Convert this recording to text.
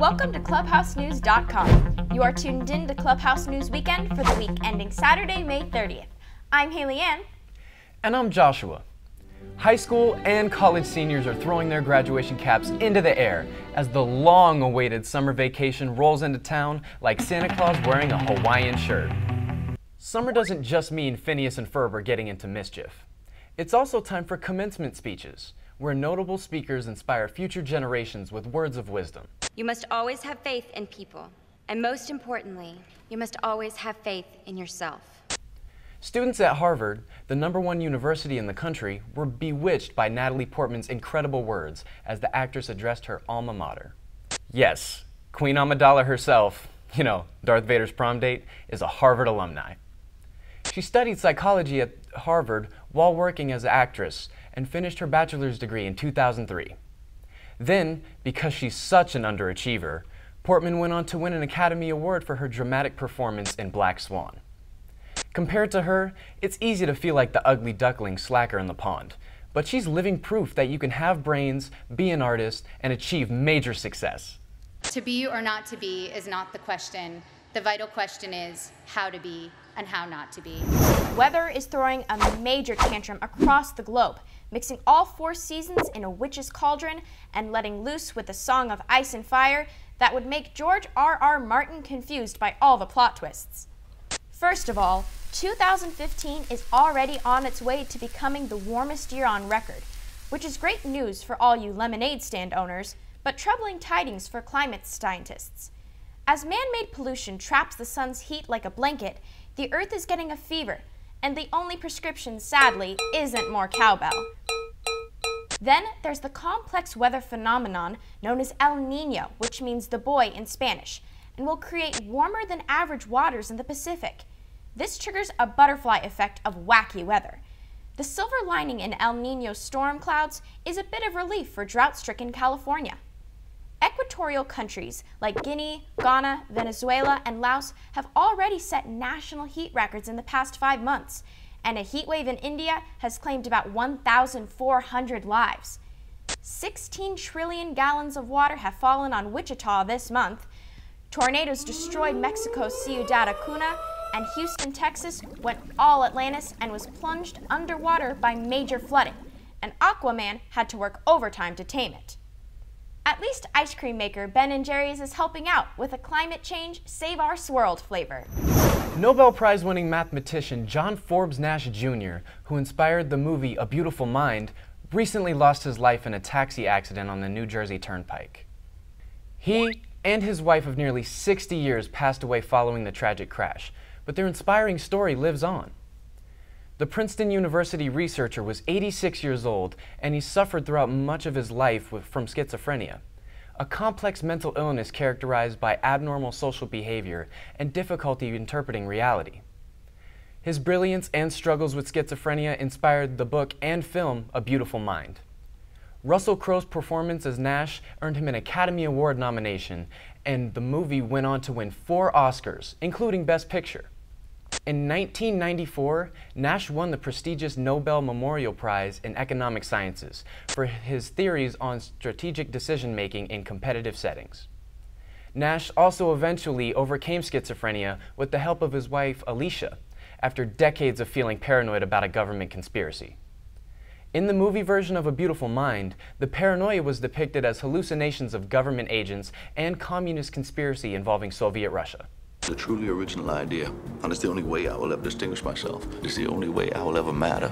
Welcome to ClubhouseNews.com. You are tuned in to Clubhouse News Weekend for the week ending Saturday, May 30th. I'm Haley Ann. And I'm Joshua. High school and college seniors are throwing their graduation caps into the air as the long-awaited summer vacation rolls into town like Santa Claus wearing a Hawaiian shirt. Summer doesn't just mean Phineas and Ferb are getting into mischief. It's also time for commencement speeches, where notable speakers inspire future generations with words of wisdom. You must always have faith in people, and most importantly, you must always have faith in yourself. Students at Harvard, the #1 university in the country, were bewitched by Natalie Portman's incredible words as the actress addressed her alma mater. Yes, Queen Amidala herself, Darth Vader's prom date, is a Harvard alumni. She studied psychology at Harvard while working as an actress and finished her bachelor's degree in 2003. Then, because she's such an underachiever, Portman went on to win an Academy Award for her dramatic performance in Black Swan. Compared to her, it's easy to feel like the ugly duckling slacker in the pond, but she's living proof that you can have brains, be an artist, and achieve major success. To be or not to be is not the question. The vital question is how to be and how not to be. Weather is throwing a major tantrum across the globe, mixing all 4 seasons in a witch's cauldron and letting loose with a song of ice and fire that would make George R.R. Martin confused by all the plot twists. First of all, 2015 is already on its way to becoming the warmest year on record, which is great news for all you lemonade stand owners, but troubling tidings for climate scientists. As man-made pollution traps the sun's heat like a blanket, the Earth is getting a fever, and the only prescription, sadly, isn't more cowbell. Then there's the complex weather phenomenon known as El Niño, which means the boy in Spanish, and will create warmer than average waters in the Pacific. This triggers a butterfly effect of wacky weather. The silver lining in El Niño's storm clouds is a bit of relief for drought-stricken California. Equatorial countries like Guinea, Ghana, Venezuela, and Laos have already set national heat records in the past 5 months, and a heat wave in India has claimed about 1,400 lives. 16 trillion gallons of water have fallen on Wichita this month. Tornadoes destroyed Mexico's Ciudad Acuna, and Houston, Texas went all Atlantis and was plunged underwater by major flooding, and Aquaman had to work overtime to tame it. At least ice cream maker Ben & Jerry's is helping out with a climate change Save Our Swirl flavor. Nobel Prize-winning mathematician John Forbes Nash Jr., who inspired the movie A Beautiful Mind, recently lost his life in a taxi accident on the New Jersey Turnpike. He and his wife of nearly 60 years passed away following the tragic crash, but their inspiring story lives on. The Princeton University researcher was 86 years old, and he suffered throughout much of his life from schizophrenia, a complex mental illness characterized by abnormal social behavior and difficulty interpreting reality. His brilliance and struggles with schizophrenia inspired the book and film A Beautiful Mind. Russell Crowe's performance as Nash earned him an Academy Award nomination, and the movie went on to win 4 Oscars, including Best Picture. In 1994, Nash won the prestigious Nobel Memorial Prize in Economic Sciences for his theories on strategic decision-making in competitive settings. Nash also eventually overcame schizophrenia with the help of his wife, Alicia, after decades of feeling paranoid about a government conspiracy. In the movie version of A Beautiful Mind, the paranoia was depicted as hallucinations of government agents and communist conspiracy involving Soviet Russia. It's a truly original idea, and it's the only way I will ever distinguish myself. It's the only way I will ever matter.